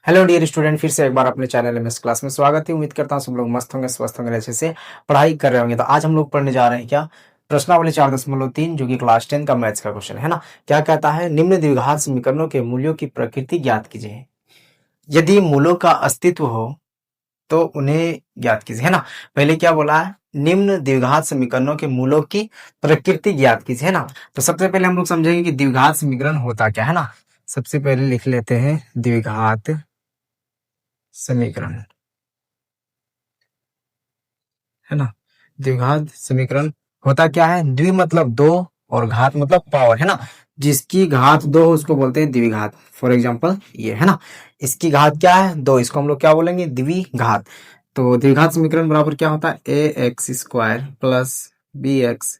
Hello dear student, फिर से एक बार अपने चैनल एमएस क्लास में स्वागत है। उम्मीद करता हूँ सब लोग मस्त होंगे, स्वस्थ होंगे, अच्छे से पढ़ाई कर रहे होंगे। तो आज हम लोग पढ़ने जा रहे हैं क्या, प्रश्नावली 4.3 जो कि क्लास 10 का मैथ्स का क्वेश्चन है ना। क्या कहता है, निम्न द्विघात समीकरणों के मूल्यों की प्रकृति ज्ञात कीजिए। यदि मूलों का अस्तित्व हो तो उन्हें ज्ञात कीजिए, है ना। पहले क्या बोला है, निम्न द्विघात समीकरणों के मूलों की प्रकृति ज्ञात कीजिए, है ना। तो सबसे पहले हम लोग समझेंगे कि द्विघात समीकरण होता क्या है ना। सबसे पहले लिख लेते हैं द्विघात समीकरण, है ना। द्विघात समीकरण होता क्या है, द्वि मतलब दो और घात मतलब पावर, है ना। जिसकी घात दो हो उसको बोलते हैं द्विघात। फॉर एग्जांपल ये, है ना। इसकी घात क्या है, दो, इसको हम लोग क्या बोलेंगे, द्विघात। तो द्विघात समीकरण बराबर क्या होता है, a x square plus b x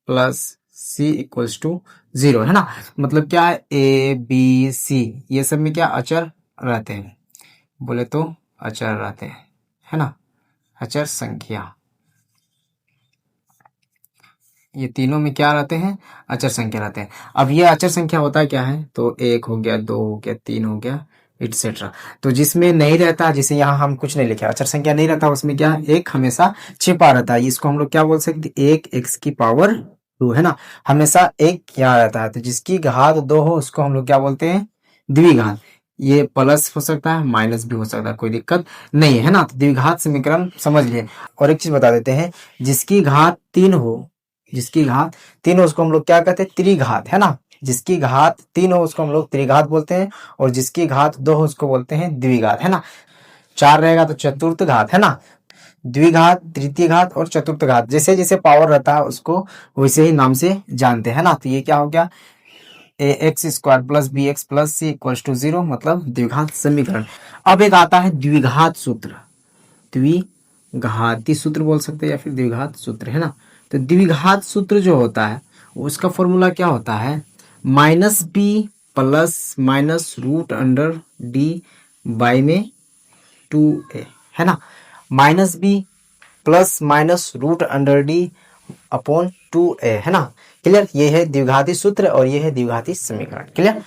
plus c equals to 0, है ना। मतलब क्या है, ए बी सी ये सब में क्या अचर रहते हैं, बोले तो अचर रहते हैं, है ना। अचर संख्या, ये तीनों में क्या रहते हैं, अचर संख्या रहते हैं। अब ये अचर संख्या होता क्या है, तो एक हो गया, दो हो गया, तीन हो गया, इटसेट्रा। तो जिसमें नहीं रहता, जिसे यहाँ हम कुछ नहीं लिखे, अचर संख्या नहीं रहता, उसमें क्या एक हमेशा छिपा रहता है। इसको हम लोग क्या बोल सकते, एक एक्स की पावर 2, है ना। हमेशा एक यहाँ रहता है, तो जिसकी घात दो हो उसको हम लोग क्या बोलते हैं, द्विघात। ये प्लस हो सकता है, माइनस भी हो सकता है, कोई दिक्कत नहीं है ना। तो द्विघात समीकरण समझ लिए। और एक चीज बता देते हैं, जिसकी घात तीन हो, जिसकी घात तीन हो उसको हम लोग क्या कहते हैं, त्रिघात, है ना। जिसकी घात तीन हो उसको हम लोग त्रिघात बोलते हैं, और जिसकी घात दो हो उसको बोलते हैं द्विघात, है ना। चार रहेगा तो चतुर्थ घात, है ना। द्विघात, तृतीय घात और चतुर्थ घात, जैसे जैसे पावर रहता है उसको वैसे ही नाम से जानते हैं ना। तो ये क्या हो गया, a x square plus b x plus c equal to 0, मतलब द्विघात समीकरण। अब एक आता है द्विघात सूत्र, द्विघाती सूत्र बोल सकते हैं या फिर द्विघात सूत्र, है ना। तो द्विघात सूत्र जो होता है उसका फॉर्मूला क्या होता है, minus B plus minus root under D by में 2a, है ना। Minus B plus minus root under D upon 2a, है ना। क्लियर, ये है द्विघाती सूत्र और ये है द्विघाती समीकरण। क्लियर,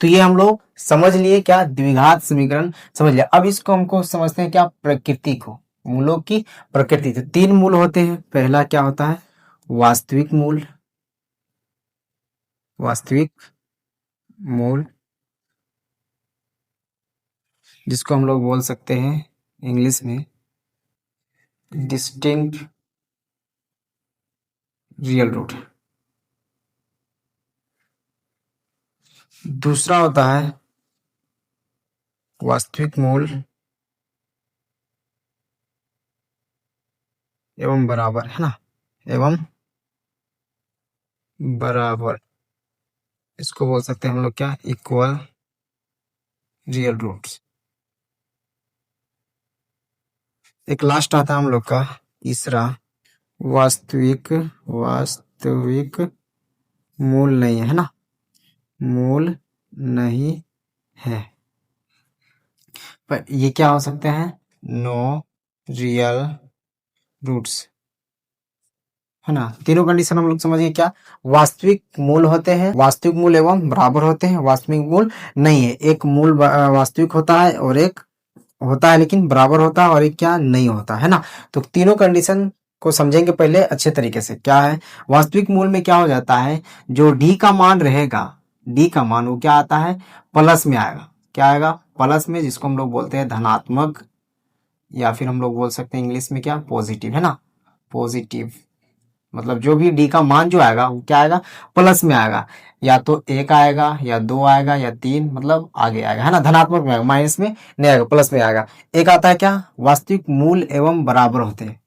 तो ये हम लोग समझ लिए क्या, द्विघात समीकरण समझ लिया। अब इसको हमको समझते हैं क्या, प्रकृति को, मूलों की प्रकृति। तो तीन मूल होते हैं, पहला क्या होता है, वास्तविक मूल, वास्तविक मूल, जिसको हम लोग बोल सकते हैं इंग्लिश में डिस्टिंक्ट रियल रूट। दूसरा होता है वास्तविक मूल एवं बराबर, है ना, एवं बराबर। इसको बोल सकते हैं हम लोग क्या, इक्वल रियल रूट्स। एक लास्ट आता है हम लोग का तीसरा, वास्तविक, वास्तविक मूल नहीं है, है ना, मूल नहीं है। पर ये क्या हो सकते हैं, नो रियल रूट्स, है ना। तीनों कंडीशन हम लोग समझिए क्या, वास्तविक मूल होते हैं, वास्तविक मूल एवं बराबर होते हैं, वास्तविक मूल नहीं है। एक मूल वास्तविक होता है और एक होता है लेकिन बराबर होता है, और एक क्या नहीं होता, है ना। तो तीनों कंडीशन को समझेंगे पहले अच्छे तरीके से। क्या है, वास्तविक मूल में क्या हो जाता है, जो डी का मान रहेगा, डी का मान वो क्या आता है, प्लस में आएगा। क्या आएगा, प्लस में, जिसको हम लोग बोलते हैं धनात्मक, या फिर हम लोग बोल सकते हैं इंग्लिश में क्या, पॉजिटिव, है ना, पॉजिटिव। मतलब जो भी डी का मान जो आएगा वो क्या आएगा, प्लस में आएगा। या तो एक आएगा या दो आएगा या तीन, मतलब आगे आएगा, है ना। धनात्मक में आएगा, माइनस में नहीं आएगा, प्लस में आएगा। एक आता है क्या, वास्तविक मूल एवं बराबर होते हैं,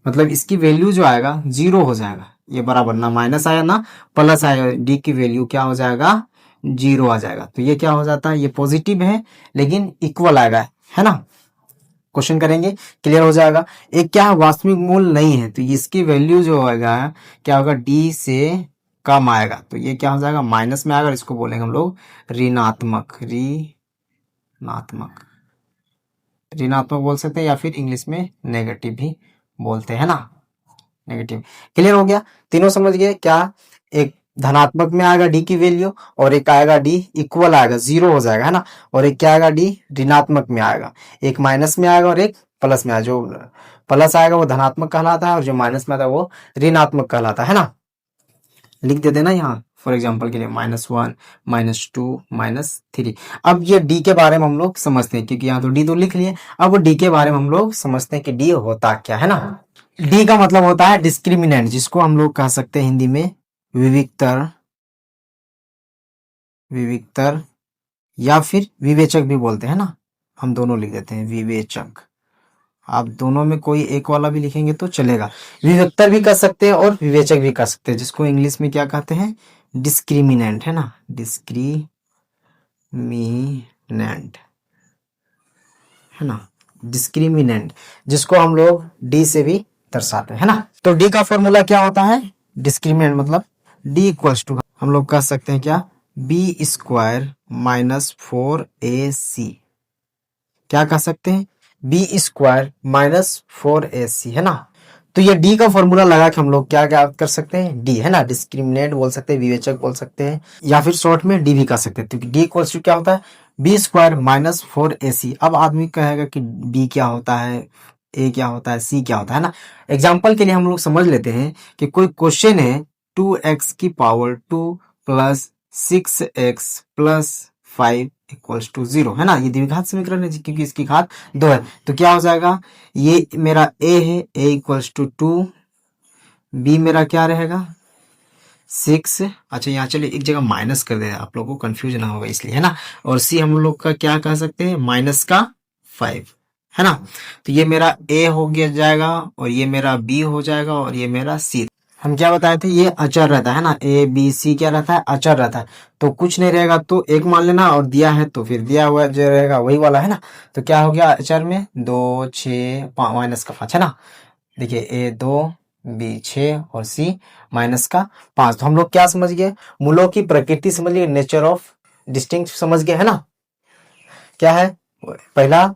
मतलब इसकी वैल्यू जो आएगा 0 हो जाएगा। ये बराबर, ना माइनस आया ना प्लस आया, डी की वैल्यू क्या हो जाएगा, 0 आ जाएगा। तो ये क्या हो जाता है, ये पॉजिटिव है लेकिन इक्वल आएगा, है ना। क्वेश्चन करेंगे, क्लियर हो जाएगा। एक क्या है, वास्तविक मूल नहीं है, तो इसकी वैल्यू जो होगा क्या होगा, डी से कम आएगा, तो ये क्या हो जाएगा, माइनस में आएगा। इसको बोलेंगे हम लोग ऋणात्मक, ऋणात्मक, ऋणात्मक बोल सकते हैं, या फिर इंग्लिश में नेगेटिव भी बोलते हैं ना, नेगेटिव। क्लियर हो गया, तीनों समझ गए क्या। एक धनात्मक में आएगा डी की वैल्यू, और एक आएगा डी इक्वल आएगा, जीरो हो जाएगा, है ना। और एक क्या आएगा, डी ऋणात्मक में आएगा, एक माइनस में आएगा और एक प्लस में आएगा। जो प्लस आएगा वो धनात्मक कहलाता है और जो माइनस में आता है वो ऋणात्मक कहलाता है ना। लिख देते ना यहाँ फॉर एग्जाम्पल के लिए -1 -2 -3। अब ये डी के बारे में हम लोग समझते हैं, क्योंकि यहाँ तो डी तो लिख लिए। अब डी के बारे में हम लोग समझते हैं कि डी होता क्या है ना। डी का मतलब होता है डिस्क्रिमिनेंट, जिसको हम लोग कह सकते हैं हिंदी में विविक्तर, विविक्तर या फिर विवेचक भी बोलते हैं ना। हम दोनों लिख देते हैं विवेचक। आप दोनों में कोई एक वाला भी लिखेंगे तो चलेगा। विविक्तर भी कर सकते हैं और विवेचक भी कर सकते हैं, जिसको इंग्लिश में क्या कहते हैं, डिस्क्रिमिनेंट, है ना, डिस्क्रिमिनेंट, है ना, डिस्क्रिमिनेंट, जिसको हम लोग डी से भी दर्शाते हैं ना। तो डी का फॉर्मूला क्या होता है, डिस्क्रिमिनेंट मतलब डी इक्वल्स टू, हम लोग कह सकते हैं क्या, बी स्क्वायर -4ac, क्या कह सकते हैं, बी स्क्वायर -4ac, है ना। तो ये डी का फॉर्मूला लगा के हम लोग क्या क्या कर सकते हैं, डी, है ना, डिस्क्रिमिनेंट बोल सकते हैं, विवेचक बोल सकते हैं, या फिर शॉर्ट में डी भी कर सकते हैं। क्योंकि डी इक्वल्स टू क्या होता है, बी स्क्वायर -4ac। अब आदमी कहेगा कि बी क्या होता है, ए क्या होता है, सी क्या होता है ना। एग्जाम्पल के लिए हम लोग समझ लेते हैं कि कोई क्वेश्चन है 2x की power 2 plus 6x plus 5 equals to 0, है ना। ये द्विघात समीकरण है क्योंकि इसकी घात 2 है। तो क्या हो जाएगा, ये मेरा a है, a इक्वल्स टू 2, b मेरा क्या रहेगा 6। अच्छा यहाँ चलिए एक जगह माइनस कर दे, आप लोगों को कंफ्यूज ना होगा इसलिए, है ना। और c हम लोग का क्या कह सकते हैं, -5, है ना। तो ये मेरा a हो गया जाएगा, और ये मेरा b हो जाएगा, और ये मेरा c। हम क्या बताए थे, ये अचर रहता है ना, ए बी सी क्या रहता है, अचर रहता है। तो कुछ नहीं रहेगा तो एक मान लेना, और दिया है तो फिर दिया हुआ जो रहेगा वही वाला, है ना। तो क्या हो गया अचर में 2 6 -5, है ना। देखिए ए 2 बी 6 और सी -5। तो हम लोग क्या समझ गए, मूलों की प्रकृति समझ गए, नेचर ऑफ डिस्टिंक्ट समझ गए, है ना। क्या है, पहला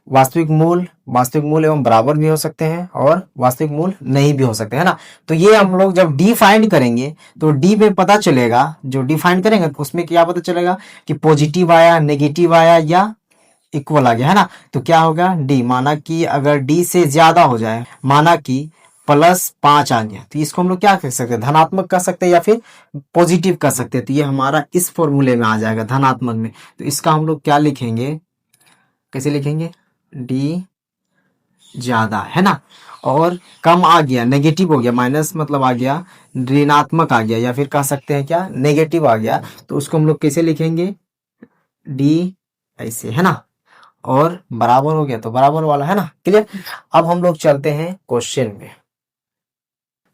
वास्तविक मूल एवं बराबर भी हो सकते हैं, और वास्तविक मूल नहीं भी हो सकते, है ना। तो ये हम लोग जब डी फाइंड करेंगे तो डी में पता चलेगा, जो डी फाइंड करेंगे तो उसमें क्या पता चलेगा कि पॉजिटिव आया, नेगेटिव आया या इक्वल आ गया, है ना। तो क्या होगा, डी, माना कि अगर डी से ज्यादा हो जाए, माना कि +5 आ गया, तो इसको हम लोग क्या कह सकते हैं, धनात्मक कह सकते हैं या फिर पॉजिटिव कह सकते हैं। तो ये हमारा इस फॉर्मूले में आ जाएगा धनात्मक में। तो इसका हम लोग क्या लिखेंगे, कैसे लिखेंगे, डी ज्यादा, है ना। और कम आ गया, नेगेटिव हो गया, माइनस मतलब आ गया, ऋणात्मक आ गया, या फिर कह सकते हैं क्या, नेगेटिव आ गया, तो उसको हम लोग कैसे लिखेंगे, डी ऐसे, है ना। और बराबर हो गया तो बराबर वाला, है ना, क्लियर। अब हम लोग चलते हैं क्वेश्चन में।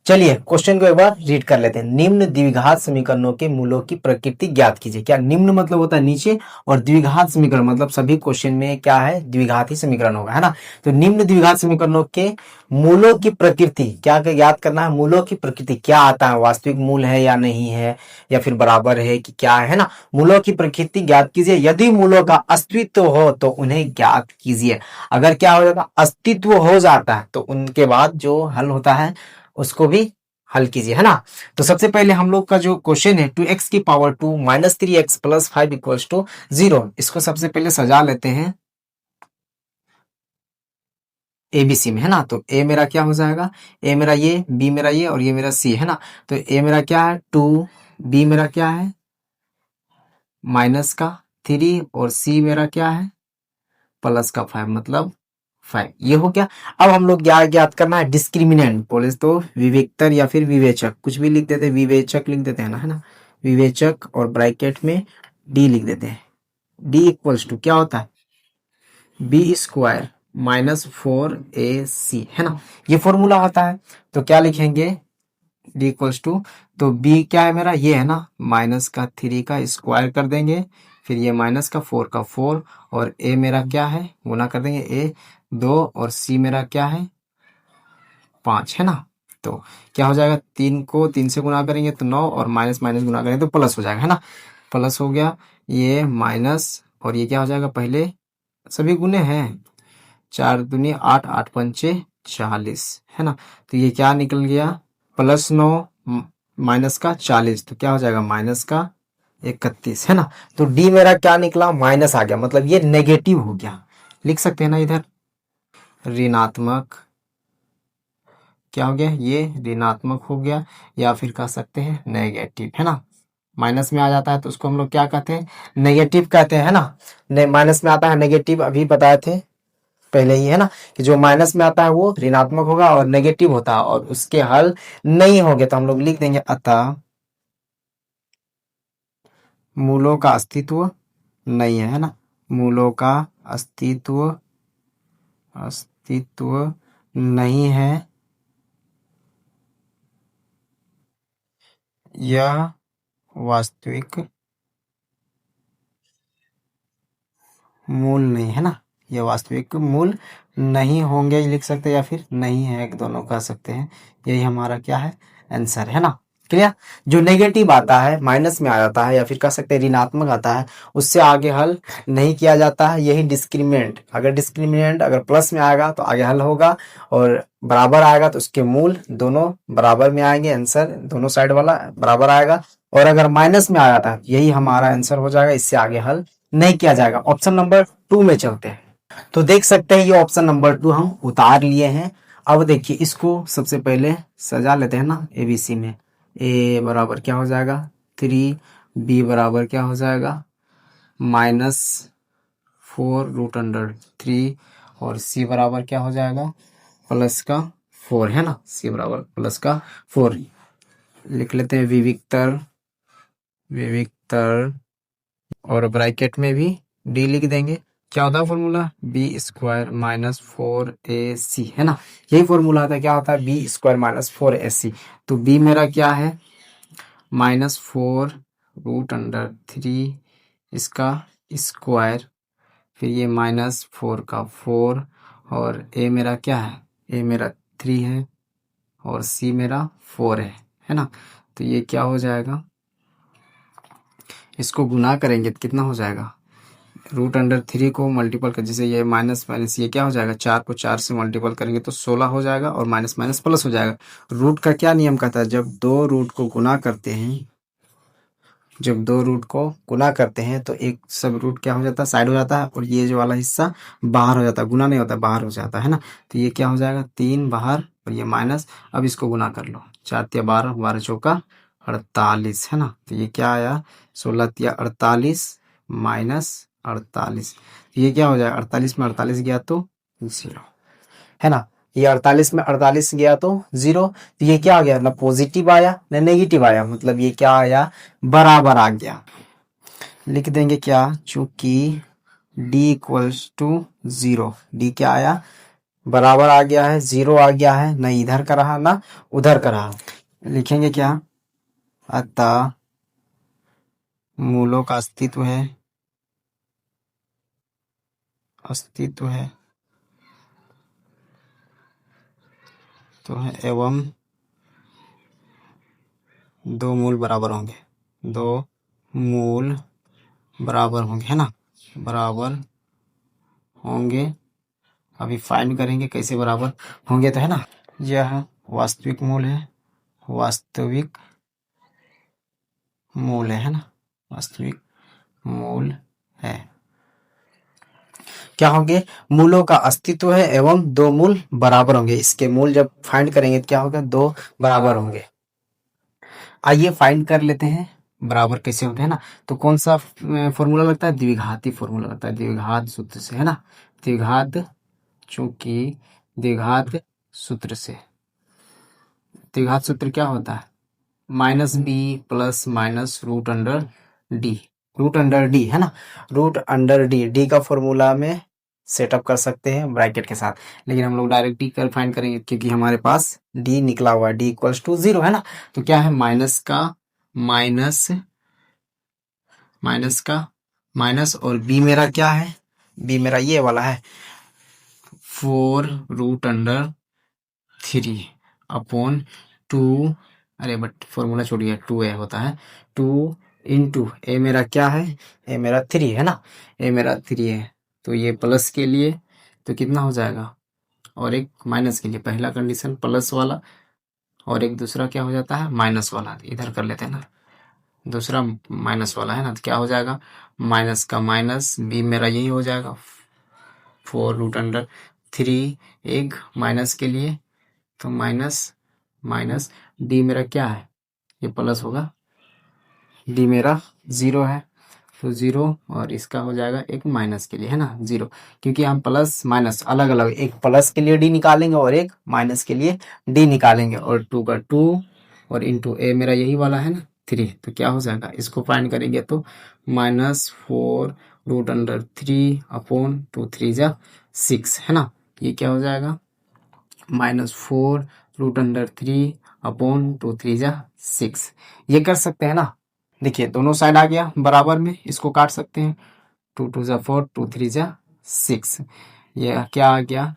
चलिए क्वेश्चन को एक बार रीड कर लेते हैं। निम्न द्विघात समीकरणों के मूलों की प्रकृति ज्ञात कीजिए। क्या निम्न मतलब होता है नीचे, और द्विघात समीकरण मतलब सभी क्वेश्चन में क्या है, द्विघात ही समीकरण होगा, है ना। तो निम्न द्विघात समीकरणों के मूलों की प्रकृति क्या ज्ञात करना है, मूलों की प्रकृति क्या आता है, वास्तविक मूल है या नहीं है, या फिर बराबर है कि क्या है ना। मूलों की प्रकृति ज्ञात कीजिए। यदि मूलों का अस्तित्व हो तो उन्हें ज्ञात कीजिए। अगर क्या हो जाता, अस्तित्व हो जाता है तो उनके बाद जो हल होता है उसको भी हल कीजिए, है ना। तो सबसे पहले हम लोग का जो क्वेश्चन है 2x की power 2 -3x plus 5 equals to 0, इसको सबसे पहले सजा लेते हैं एबीसी में, है ना। तो ए मेरा क्या हो जाएगा, ए मेरा ये, बी मेरा ये, और ये मेरा सी, है ना। तो ए मेरा क्या है 2, बी मेरा क्या है -3, और सी मेरा क्या है +5, मतलब 5। ये हो गया। अब हम लोग क्या ज्ञात करना है, डिस्क्रिमिनेंट बोले तो विवेक्तर या फिर विवेचक, कुछ भी लिख देते हैं, विवेचक लिख देते हैं ना, है ना, विवेचक, और ब्रैकेट में डी लिख देते हैं। डी इक्वल्स टू क्या होता है, बी स्क्वायर -4ac, है ना, ये फॉर्मूला होता है। तो क्या लिखेंगे, डी इक्वल्स टू, तो बी क्या है मेरा ये है ना, -3 का स्क्वायर कर देंगे, फिर ये -4 का 4, और ए मेरा क्या है गुना कर देंगे, ए 2, और सी मेरा क्या है 5, है ना। तो क्या हो जाएगा, 3 को 3 से गुना करेंगे तो 9, और माइनस माइनस गुना करेंगे तो प्लस हो जाएगा, है ना। प्लस हो गया, ये माइनस, और ये क्या हो जाएगा, पहले सभी गुने हैं, 4 दूनी 8, 8 पंचे 40, है ना। तो ये क्या निकल गया, +9 माइनस का 40, तो क्या हो जाएगा माइनस का 31, है ना। तो डी मेरा क्या निकला, माइनस आ गया, मतलब ये नेगेटिव हो गया। लिख सकते हैं ना इधर, ऋणात्मक, क्या हो गया, ये ऋणात्मक हो गया, या फिर कह सकते हैं नेगेटिव, है ना। माइनस में आ जाता है तो उसको हम लोग क्या कहते हैं, नेगेटिव कहते हैं, है ना। माइनस में आता है नेगेटिव, अभी बताए थे पहले ही, है ना, कि जो माइनस में आता है वो ऋणात्मक होगा और नेगेटिव होता है, और उसके हल नहीं होंगे, तो हम लोग लिख देंगे अतः मूलों का अस्तित्व नहीं है ना, मूलों का अस्तित्व अस्तित्व नहीं है, यह वास्तविक मूल नहीं है ना, ये वास्तविक मूल नहीं होंगे लिख सकते हैं, या फिर नहीं है, दोनों कह सकते हैं। यही हमारा क्या है, आंसर है ना। क्लियर। जो नेगेटिव आता है, माइनस में आ जाता है, या फिर कह सकते हैं ऋणात्मक आता है, उससे आगे हल नहीं किया जाता है। यही डिस्क्रिमिनेंट, अगर डिस्क्रिमिनेंट अगर प्लस में आएगा तो आगे हल होगा, और बराबर आएगा तो उसके मूल दोनों बराबर में आएंगे, आंसर दोनों साइड वाला बराबर आएगा। और अगर माइनस में आ जाता है, यही हमारा आंसर हो जाएगा, इससे आगे हल नहीं किया जाएगा। ऑप्शन नंबर 2 में चलते हैं। तो देख सकते हैं ये ऑप्शन नंबर 2 हम उतार लिए हैं। अब देखिए इसको सबसे पहले सजा लेते हैं ना, एबीसी में। ए बराबर क्या हो जाएगा 3, बी बराबर क्या हो जाएगा -4√3, और सी बराबर क्या हो जाएगा प्लस का 4, है ना। सी बराबर प्लस का 4 लिख लेते हैं, विविक्तर विविक्तर, और ब्रैकेट में भी डी लिख देंगे। क्या होता है फॉर्मूला, b² - 4ac, है ना। यही फॉर्मूला होता है, क्या होता है, b² - 4ac। तो b मेरा क्या है -4√3 इसका स्क्वायर, फिर ये -4 का 4, और a मेरा क्या है, a मेरा 3 है, और c मेरा 4 है ना। तो ये क्या हो जाएगा, इसको गुना करेंगे तो कितना हो जाएगा, √3 को मल्टीपल कर, जैसे ये माइनस माइनस ये क्या हो जाएगा, 4 को 4 से मल्टीपल करेंगे तो 16 हो जाएगा, और माइनस माइनस प्लस हो जाएगा। रूट का क्या नियम कहता है, जब दो रूट को गुना करते हैं, जब दो रूट को गुना करते हैं तो एक सब रूट क्या हो जाता है, साइड हो जाता है, और ये जो वाला हिस्सा बाहर हो जाता है, गुना नहीं होता, बाहर हो जाता है ना। तो ये क्या हो जाएगा 3 बाहर, और ये माइनस। अब इसको गुना कर लो, 4×3 = 12, 12×4 = 48, है ना। तो ये क्या आया 16×3 = 48 -48। ये क्या हो जाएगा, 48 में 48 गया तो 0, है ना। ये 48 में 48 गया तो 0। तो ये क्या आ गया, ना पॉजिटिव आया ना नेगेटिव आया, मतलब ये क्या आया, बराबर आ गया। लिख देंगे क्या, चूंकि d = 0, डी क्या आया, बराबर आ गया है, 0 आ गया है, ना इधर का रहा ना उधर का रहा। लिखेंगे क्या, अतः मूलों का अस्तित्व है, अस्तित्व है तो है, एवं दो मूल बराबर होंगे, दो मूल बराबर होंगे, है ना, बराबर होंगे। अभी फाइंड करेंगे कैसे बराबर होंगे, तो है ना। यह वास्तविक मूल है, वास्तविक मूल है ना, वास्तविक मूल है। क्या होंगे, मूलों का अस्तित्व है एवं दो मूल बराबर होंगे। इसके मूल जब फाइंड करेंगे तो क्या होगा, दो बराबर होंगे। आइए फाइंड कर लेते हैं बराबर कैसे होते हैं ना। तो कौन सा फॉर्मूला लगता है, द्विघाती फॉर्मूला लगता है, द्विघात सूत्र से, है ना। द्विघात, चूंकि द्विघात सूत्र से, द्विघात सूत्र क्या होता है, -b + -√d, √d, है ना। √d, डी का फॉर्मूला में सेटअप कर सकते हैं ब्रैकेट के साथ, लेकिन हम लोग डायरेक्ट डी कर फाइंड करेंगे, क्योंकि हमारे पास डी निकला हुआ है, d = 0, है ना। तो क्या है, माइनस का माइनस, माइनस का माइनस, और b मेरा क्या है, b मेरा ये वाला है 4√3/2, अरे बट फॉर्मूला छोड़िए, 2a होता है, 2 × a मेरा क्या है, a मेरा 3 है ना, a मेरा 3 है। तो ये प्लस के लिए तो कितना हो जाएगा, और एक माइनस के लिए, पहला कंडीशन प्लस वाला, और एक दूसरा क्या हो जाता है माइनस वाला, इधर कर लेते हैं ना, दूसरा माइनस वाला है ना, तो क्या हो जाएगा माइनस का माइनस, बी मेरा यही हो जाएगा 4√3, एक माइनस के लिए तो माइनस माइनस, डी मेरा क्या है ये प्लस होगा, डी मेरा 0 है तो 0, और इसका हो जाएगा एक माइनस के लिए है ना 0, क्योंकि हम प्लस माइनस अलग अलग, एक प्लस के लिए डी निकालेंगे और एक माइनस के लिए डी निकालेंगे, और 2 का 2 और इंटू ए मेरा यही वाला है ना 3, तो क्या हो जाएगा इसको फाइंड करेंगे तो -4√3 अपॉन 2 3 जा 6 है ना, ये क्या हो जाएगा -4√3 अपॉन 2 3 जा 6, ये कर सकते हैं ना। देखिए दोनों साइड आ गया बराबर में, इसको काट सकते हैं, 2 2 जा 4, 2 3 जा 6, ये क्या आ गया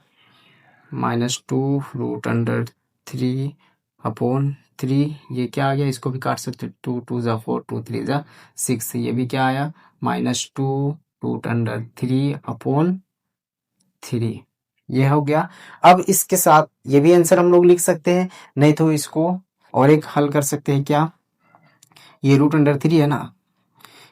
-2√3 अपॉन 3, ये क्या आ गया इसको भी काट सकते हैं, 2 2 जा 4, 2 3 जा 6, ये भी क्या आया -2√3 अपॉन 3, ये हो गया। अब इसके साथ ये भी आंसर हम लोग लिख सकते हैं, नहीं तो इसको और एक हल कर सकते हैं, क्या ये √3 है ना,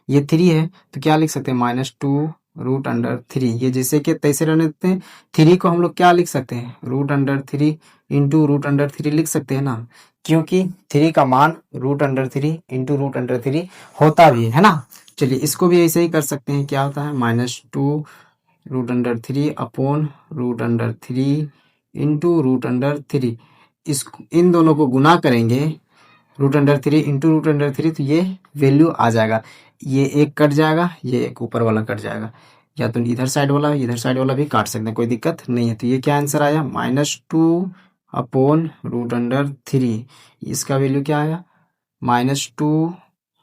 ये 3 है तो क्या लिख सकते हैं -2√3, ये जैसे कि तैसे रहने देते हैं, 3 को हम लोग क्या लिख सकते हैं √3 इंटू √3 लिख सकते हैं ना, क्योंकि 3 का मान √3 इंटू √3 होता भी है ना। चलिए इसको भी ऐसे ही कर सकते हैं, क्या होता है -2√3 अपॉन √3 इंटू √3, इस इन दोनों को गुना करेंगे √3 इंटू √3, तो ये वैल्यू आ जाएगा, ये एक कट जाएगा, ये एक ऊपर वाला कट जाएगा, या तो इधर साइड वाला भी काट सकते हैं, कोई दिक्कत नहीं है। तो ये क्या आंसर आया -2 अपॉन √3, इसका वैल्यू क्या आया -2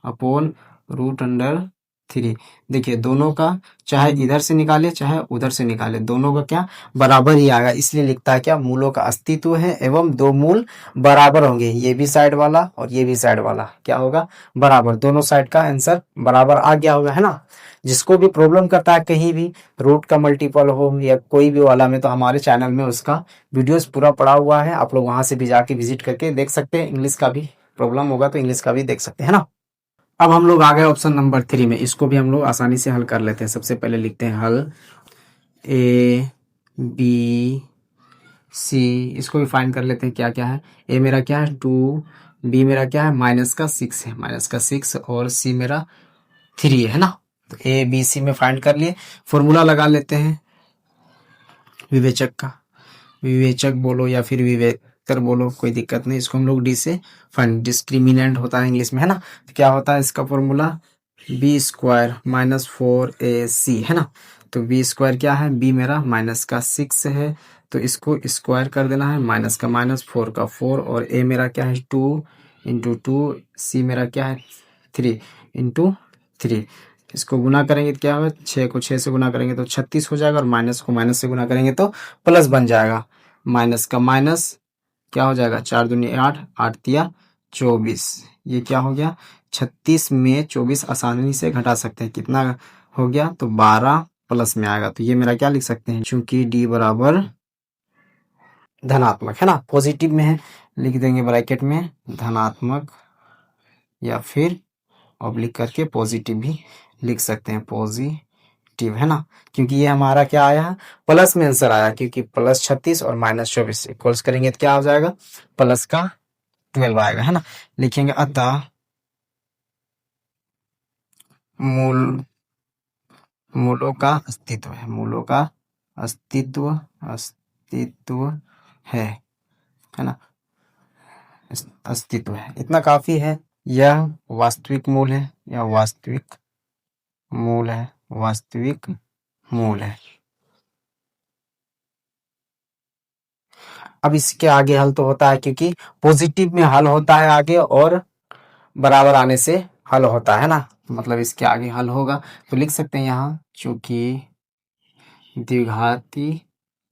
अपॉन √3। देखिए दोनों का चाहे इधर से निकाले चाहे उधर से निकाले, दोनों का क्या बराबर ही आएगा, इसलिए लिखता है क्या मूलों का अस्तित्व है एवं दो मूल बराबर होंगे, ये भी साइड वाला और ये भी साइड वाला क्या होगा बराबर, दोनों साइड का आंसर बराबर आ गया होगा है ना। जिसको भी प्रॉब्लम करता है कहीं भी रूट का मल्टीपल हो या कोई भी वाला में, तो हमारे चैनल में उसका वीडियोस पूरा पड़ा हुआ है, आप लोग वहां से भी जाके विजिट करके देख सकते हैं, इंग्लिश का भी प्रॉब्लम होगा तो इंग्लिश का भी देख सकते हैं ना। अब हम लोग आ गए ऑप्शन नंबर 3 में, इसको भी हम लोग आसानी से हल कर लेते हैं। सबसे पहले लिखते हैं हल ए बी सी, इसको भी फाइंड कर लेते हैं क्या क्या है, ए मेरा क्या है 2, बी मेरा क्या है -6 है, -6, और सी मेरा 3 है ना। तो ए बी सी में फाइंड कर लिए, फॉर्मूला लगा लेते हैं विवेचक का, विवेचक बोलो या फिर विवेकर बोलो कोई दिक्कत नहीं, इसको हम लोग डी से फाइंड, डिस्क्रिमिनेंट होता है इंग्लिश में है ना। तो क्या होता है इसका फॉर्मूला b² -4ac है ना। तो b² क्या है, b मेरा -6 है तो इसको स्क्वायर कर देना है, माइनस का माइनस 4 का 4, और a मेरा क्या है 2 इंटू 2, c मेरा क्या है 3 इंटू 3, इसको गुना करेंगे तो क्या होगा 6 को 6 से गुना करेंगे तो 36 हो जाएगा, और माइनस को माइनस से गुना करेंगे तो प्लस बन जाएगा, माइनस का माइनस क्या हो जाएगा 4 दूनी 8, 8 तिया 24, ये क्या हो गया 36 में 24 आसानी से घटा सकते हैं, कितना हो गया तो 12 प्लस में आएगा, तो ये मेरा क्या लिख सकते हैं, चूंकि डी बराबर धनात्मक है ना, पॉजिटिव में है, लिख देंगे ब्रैकेट में धनात्मक, या फिर ऑब्लिक करके पॉजिटिव भी लिख सकते हैं, पॉजिटिव है ना, क्योंकि ये हमारा क्या आया है प्लस में आंसर आया, क्योंकि +36 और -24 इक्वल्स करेंगे तो क्या हो जाएगा प्लस का 12 आएगा है ना। लिखेंगे अतः मूलों का अस्तित्व है, मूलों का अस्तित्व है ना, अस्तित्व है, इतना काफी है। यह वास्तविक मूल है, यह वास्तविक मूल है, वास्तविक मूल है। अब इसके आगे हल तो होता है, क्योंकि पॉजिटिव में हल होता है आगे, और बराबर आने से हल होता है ना, मतलब इसके आगे हल होगा, तो लिख सकते हैं यहाँ चूंकि द्विघाती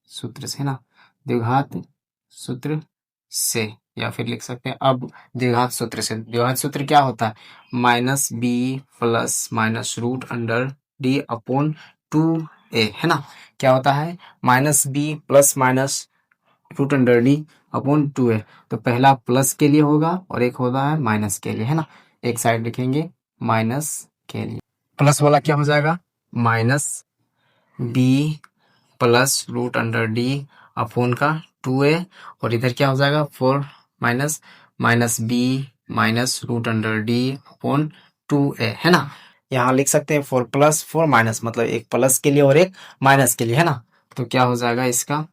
सूत्र से ना, द्विघात सूत्र से, या फिर लिख सकते हैं अब द्विघात सूत्र से, द्विघात सूत्र क्या होता है -b plus -√d upon 2a है ना, क्या होता है -b plus root under D upon 2a। तो पहला प्लस के लिए होगा और एक होता है माइनस के लिए, है ना। एक साइड लिखेंगे माइनस के लिए। प्लस वाला क्या हो जाएगा, minus B plus root under D upon का 2a, और इधर क्या हो जाएगा 4 minus minus B minus root under D upon 2a, है ना। यहाँ लिख सकते हैं 4 प्लस 4 माइनस, मतलब एक प्लस के लिए और एक माइनस के लिए, है ना। तो क्या हो जाएगा इसका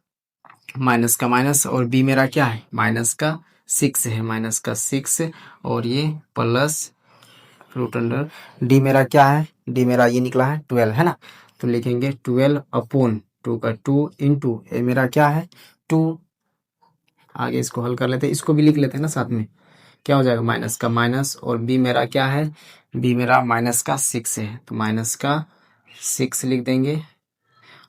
माइनस का माइनस, और बी मेरा क्या है माइनस का 6 है, माइनस का 6, और ये प्लस रूट अंडर डी मेरा क्या है, डी मेरा ये निकला है 12, है ना। तो लिखेंगे 12 अपॉन 2 का 2 इंटू ए मेरा क्या है 2। आगे इसको हल कर लेते हैं, इसको भी लिख लेते हैं ना साथ में। क्या हो जाएगा माइनस का माइनस, और बी मेरा क्या है, बी मेरा माइनस का 6 है, तो माइनस का 6 लिख देंगे,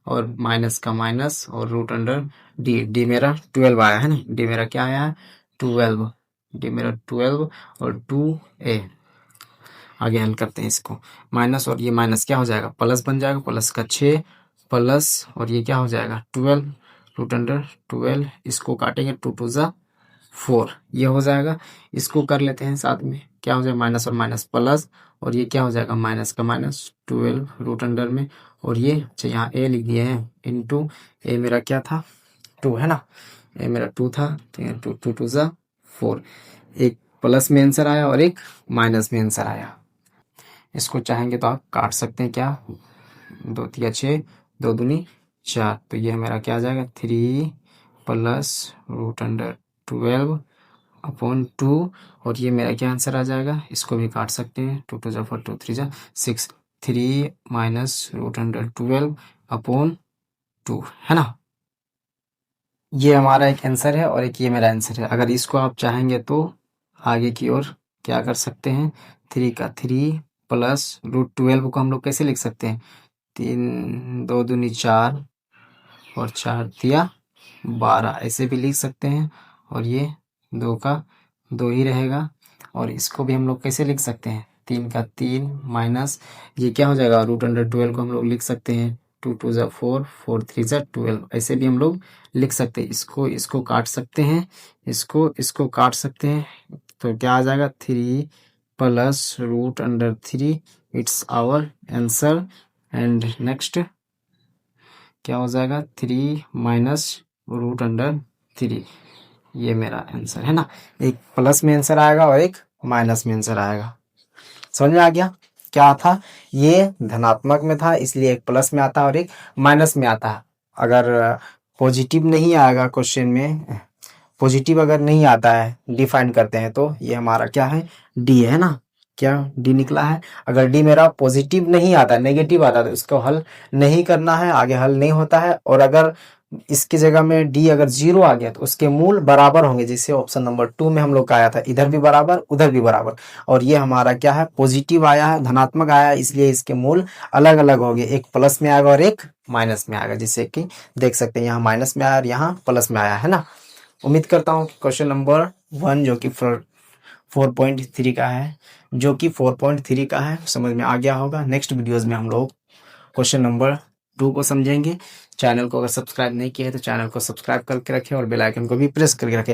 और माइनस का माइनस, और रूट अंडर डी, डी मेरा 12 आया है ना, डी मेरा क्या आया है 12, डी मेरा 12 और 2a। आगे हल करते हैं इसको, माइनस और ये माइनस क्या हो जाएगा प्लस बन जाएगा, प्लस का 6 प्लस, और ये क्या हो जाएगा 12 रूट अंडर 12, इसको काटेंगे 2 2 जा 4, ये हो जाएगा। इसको कर लेते हैं साथ में, क्या हो जाएगा माइनस और माइनस प्लस, और ये क्या हो जाएगा माइनस का माइनस 12 रूट अंडर में, और ये अच्छा यहाँ ए लिख दिए हैं इंटू ए मेरा क्या था 2, है ना, ए मेरा 2 था, तो यहाँ 2 2 2 जा 4, एक प्लस में आंसर आया और एक माइनस में आंसर आया। इसको चाहेंगे तो आप काट सकते हैं, क्या 2 3 6 2 दूनी 4, तो ये मेरा क्या आ जाएगा 3 प्लस रूट अंडर 12 अपॉन 2, और ये मेरा क्या आंसर आ जाएगा, इसको भी काट सकते हैं 2 2 जा 4 2 3 जा 6, 3 माइनस रूट अंडर 12 अपॉन 2, है ना। ये हमारा एक आंसर है और एक ये मेरा आंसर है। अगर इसको आप चाहेंगे तो आगे की ओर क्या कर सकते हैं, 3 का 3 प्लस रूट 12 को हम लोग कैसे लिख सकते हैं, 3 2 दूनी 4 और 4 तिया 12, ऐसे भी लिख सकते हैं, और ये 2 का 2 ही रहेगा। और इसको भी हम लोग कैसे लिख सकते हैं, 3 का 3 माइनस ये क्या हो जाएगा रूट अंडर 12 को हम लोग लिख सकते हैं 2 2 जा 4 4 3 जा 12, ऐसे भी हम लोग लिख सकते हैं। इसको काट सकते हैं, इसको काट सकते हैं, तो क्या आ जाएगा 3 plus root under 3, it's our answer. And next क्या हो जाएगा 3 माइनस रूट अंडर 3, ये मेरा आंसर है ना। एक प्लस में आंसर आएगा और एक माइनस में आंसर आएगा। समझ में आ गया क्या था, ये धनात्मक में था इसलिए एक प्लस में आता है और एक माइनस में आता है। अगर पॉजिटिव नहीं आएगा क्वेश्चन में, पॉजिटिव अगर नहीं आता है डिफाइन करते हैं, तो ये हमारा क्या है डी है ना, क्या डी निकला है। अगर डी मेरा पॉजिटिव नहीं आता, नेगेटिव आता है, तो इसको हल नहीं करना है, आगे हल नहीं होता है। और अगर इसकी जगह में डी अगर 0 आ गया तो उसके मूल बराबर होंगे, जैसे ऑप्शन नंबर 2 में हम लोग का आया था, इधर भी बराबर उधर भी बराबर। और ये हमारा क्या है पॉजिटिव आया है, धनात्मक आया है, इसलिए इसके मूल अलग अलग होंगे, एक प्लस में आएगा और एक माइनस में आएगा। जैसे कि देख सकते हैं यहाँ माइनस में आया और यहाँ प्लस में आया है ना। उम्मीद करता हूँ क्वेश्चन नंबर 1 जो कि 4.3 का है, समझ में आ गया होगा। नेक्स्ट वीडियोस में हम लोग क्वेश्चन नंबर 2 को समझेंगे। चैनल को अगर सब्सक्राइब नहीं किया है तो चैनल को सब्सक्राइब करके रखें और बेल आइकन को भी प्रेस करके रखें।